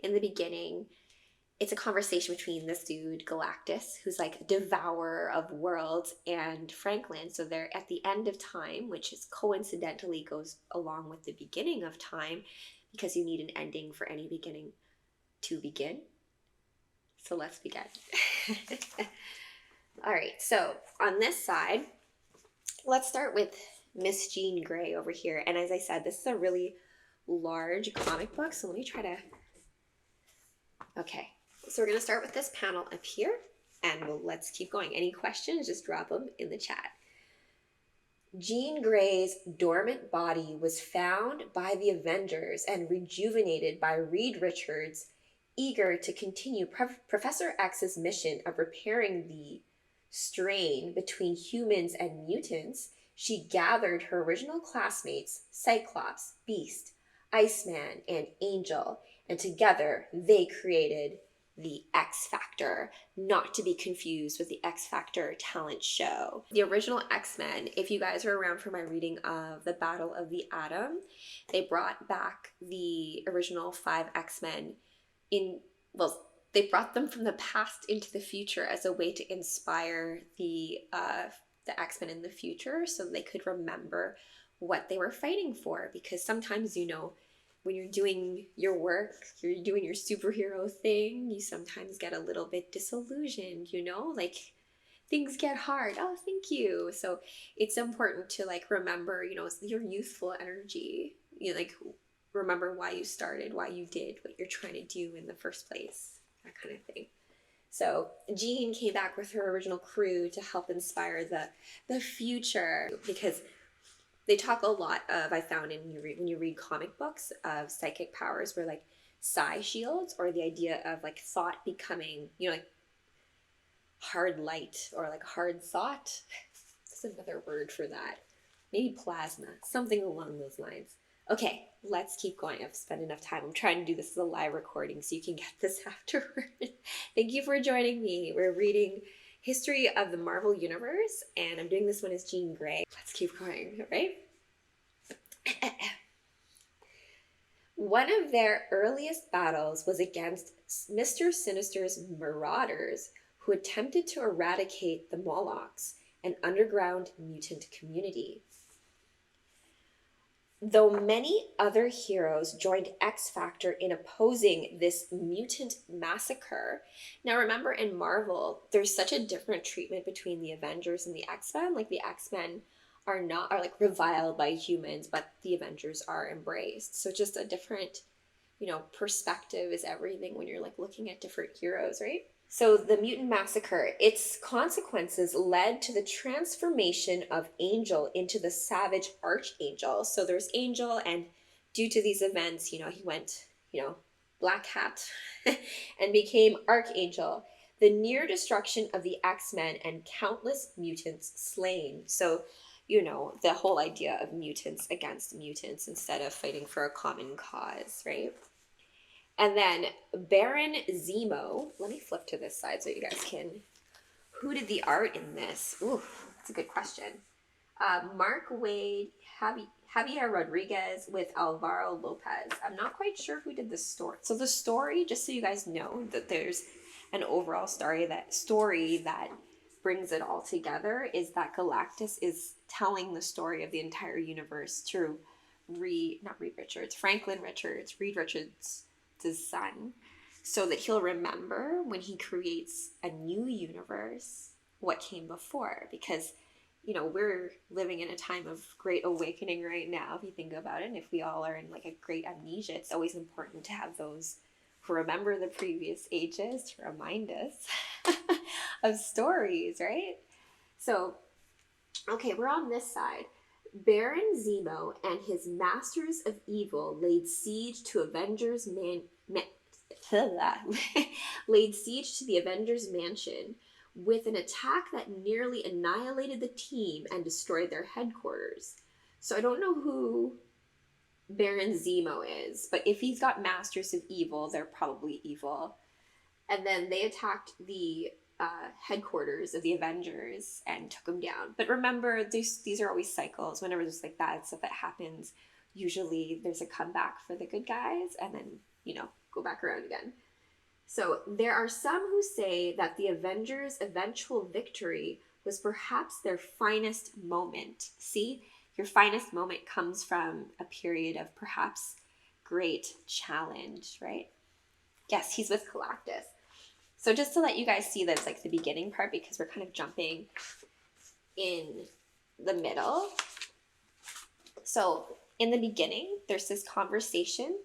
in the beginning, it's a conversation between this dude, Galactus, who's like a devourer of worlds, and Franklin. So they're at the end of time, which is coincidentally goes along with the beginning of time, because you need an ending for any beginning to begin. So let's begin. All right, so on this side, let's start with Miss Jean Grey over here. And as I said, this is a really large comic book, so let me try to... Okay. So we're going to start with this panel up here, and let's keep going. Any questions, just drop them in the chat. Jean Grey's dormant body was found by the Avengers and rejuvenated by Reed Richards, eager to continue Professor X's mission of repairing the strain between humans and mutants. She gathered her original classmates, Cyclops, Beast, Iceman, and Angel, and together they created the X Factor, not to be confused with the X Factor talent show. The original X-Men, if you guys are around for my reading of the Battle of the Atom, they brought back the original 5 X-Men they brought them from the past into the future as a way to inspire the X-Men in the future, so they could remember what they were fighting for. Because sometimes, you know, when you're doing your work, you're doing your superhero thing, you sometimes get a little bit disillusioned, you know, like things get hard. Oh, thank you. So it's important to like remember, you know, your youthful energy, you know, like remember why you started, why you did what you're trying to do in the first place, that kind of thing. So Jean came back with her original crew to help inspire the future, because they talk a lot of, I found when you read comic books, of psychic powers where like psi shields, or the idea of like thought becoming, you know, like hard light or like hard thought. There's another word for that. Maybe plasma, something along those lines. Okay, let's keep going. I've spent enough time. I'm trying to do this as a live recording so you can get this afterward. Thank you for joining me. We're reading History of the Marvel Universe, and I'm doing this one as Jean Grey. Let's keep going, all right? One of their earliest battles was against Mr. Sinister's marauders, who attempted to eradicate the Molochs, an underground mutant community. Though many other heroes joined X Factor in opposing this mutant massacre. Now remember, in Marvel, there's such a different treatment between the Avengers and the X-Men. Like the X-Men are like reviled by humans, but the Avengers are embraced. So just a different, you know, perspective is everything when you're like looking at different heroes, right? So the mutant massacre, its consequences led to the transformation of Angel into the savage Archangel. So there's Angel, and due to these events, you know, he went, you know, black hat and became Archangel. The near destruction of the X-Men and countless mutants slain. So, you know, the whole idea of mutants against mutants instead of fighting for a common cause, right? And then Baron Zemo, let me flip to this side so you guys can, who did the art in this? Ooh, that's a good question. Mark Wade, Javier Rodriguez with Alvaro Lopez. I'm not quite sure who did the story. So the story, just so you guys know that there's an overall story that brings it all together, is that Galactus is telling the story of the entire universe to Franklin Richards, Reed Richards' son, so that he'll remember when he creates a new universe what came before. Because, you know, we're living in a time of great awakening right now, if you think about it, and if we all are in like a great amnesia, it's always important to have those who remember the previous ages to remind us of stories, right? So, okay, we're on this side. Baron Zemo and his Masters of Evil laid siege to laid siege to the Avengers Mansion with an attack that nearly annihilated the team and destroyed their headquarters. So I don't know who Baron Zemo is, but if he's got Masters of Evil, they're probably evil. And then they attacked the headquarters of the Avengers and took them down. But remember, these are always cycles. Whenever there's like bad stuff that happens, usually there's a comeback for the good guys, and then, you know, go back around again. So there are some who say that the Avengers' eventual victory was perhaps their finest moment. See, your finest moment comes from a period of perhaps great challenge, right? Yes, he's with Galactus. So just to let you guys see that's like the beginning part, because we're kind of jumping in the middle. So in the beginning, there's this conversation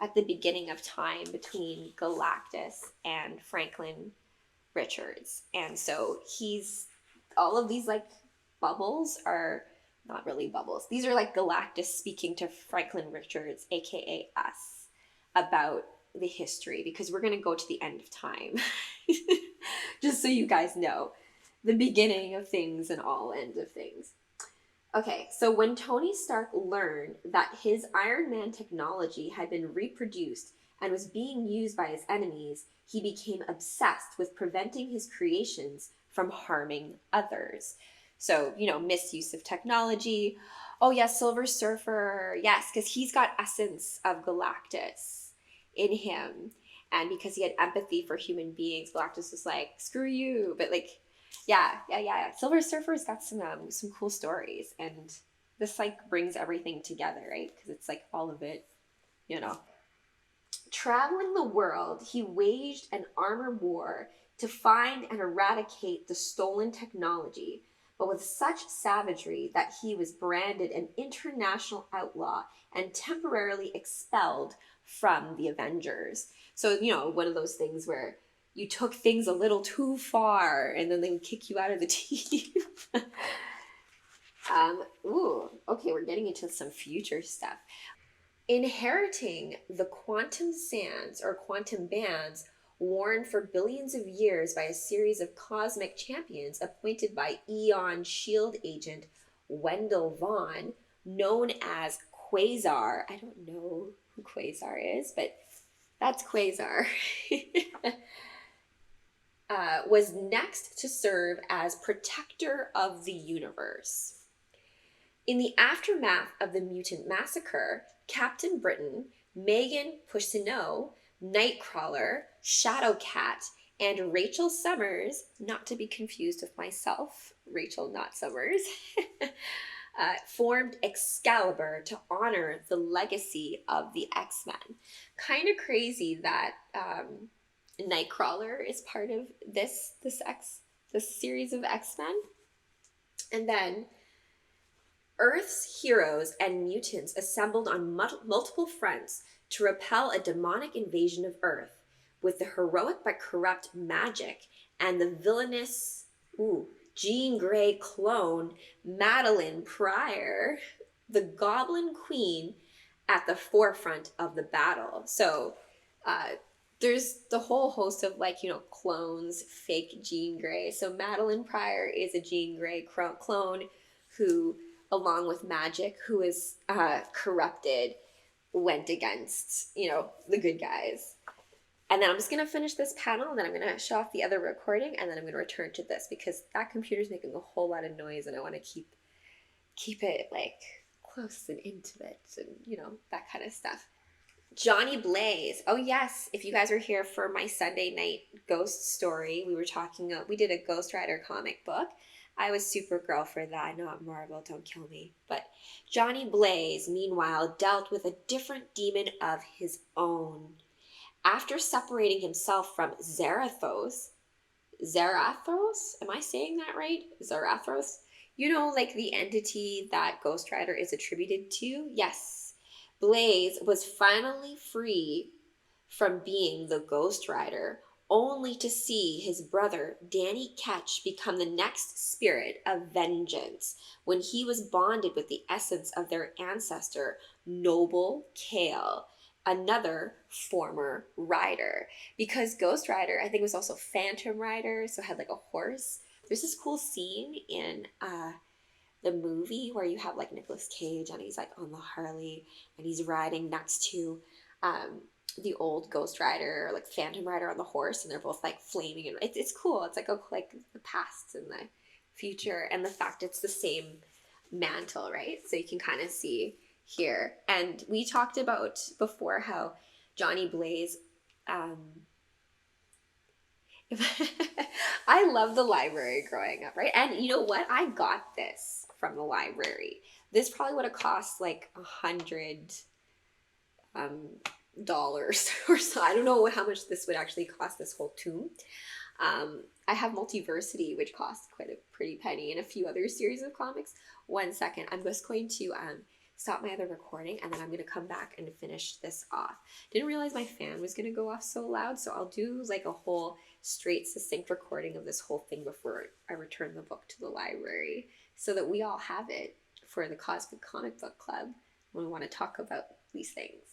at the beginning of time between Galactus and Franklin Richards. And so all of these like bubbles are not really bubbles. These are like Galactus speaking to Franklin Richards, aka us, about the history, because we're going to go to the end of time. Just so you guys know, the beginning of things and all end of things. Okay, so when Tony Stark learned that his Iron Man technology had been reproduced and was being used by his enemies, he became obsessed with preventing his creations from harming others. So, misuse of technology. Oh, yes, Silver Surfer. Yes, because he's got essence of Galactus in him. And because he had empathy for human beings, Galactus was like, screw you. But like, yeah. Silver Surfer's got some cool stories, and this like brings everything together, right? Because it's like all of it, Traveling the world, he waged an armored war to find and eradicate the stolen technology, but with such savagery that he was branded an international outlaw and temporarily expelled from the Avengers. So, one of those things where you took things a little too far and then they would kick you out of the team. Okay, we're getting into some future stuff. Inheriting the quantum sands or quantum bands worn for billions of years by a series of cosmic champions appointed by Eon Shield agent Wendell Vaughn, known as Quasar. I don't know who Quasar is, but that's Quasar. Was next to serve as protector of the universe. In the aftermath of the mutant massacre, Captain Britain, Megan Pushino, Nightcrawler, Shadowcat, and Rachel Summers, not to be confused with myself, Rachel not Summers, formed Excalibur to honor the legacy of the X-Men. Kind of crazy that Nightcrawler is part of this series of X-Men. And then Earth's heroes and mutants assembled on multiple fronts to repel a demonic invasion of Earth with the heroic but corrupt Magic and the villainous Jean Grey clone Madeline Pryor, the Goblin Queen, at the forefront of the battle. So there's the whole host of clones, fake Jean Grey. So Madeline Pryor is a Jean Grey clone who, along with Magic, who is corrupted, went against, the good guys. And then I'm just going to finish this panel, and then I'm going to show off the other recording, and then I'm going to return to this, because that computer's making a whole lot of noise, and I want to keep it, close and intimate and, that kind of stuff. Johnny Blaze. Oh, yes. If you guys were here for my Sunday night ghost story, we did a Ghost Rider comic book. I was Supergirl for that, not Marvel, don't kill me. But Johnny Blaze, meanwhile, dealt with a different demon of his own. After separating himself from Zarathos, am I saying that right? Zarathos? The entity that Ghost Rider is attributed to? Yes. Blaze was finally free from being the Ghost Rider, only to see his brother Danny Ketch become the next spirit of vengeance when he was bonded with the essence of their ancestor, Noble Kale, another former rider. Because Ghost Rider, I think, was also Phantom Rider, so had a horse. There's this cool scene in the movie where you have Nicolas Cage and he's on the Harley and he's riding next to the old Ghost Rider or Phantom Rider on the horse, and they're both flaming, and it's cool. It's the past and the future, and the fact it's the same mantle, right? So you can kind of see here. And we talked about before how Johnny Blaze Um, I love the library growing up, right? And you know what? I got this from the library. This probably would have cost like $100 um, dollars or so. I don't know how much this would actually cost, this whole tome. I have Multiversity, which costs quite a pretty penny, and a few other series of comics. One second, I'm just going to stop my other recording, and then I'm going to come back and finish this off. Didn't realize my fan was going to go off so loud, so I'll do like a whole straight, succinct recording of this whole thing before I return the book to the library, so that we all have it for the Cosmic Comic Book Club when we want to talk about these things.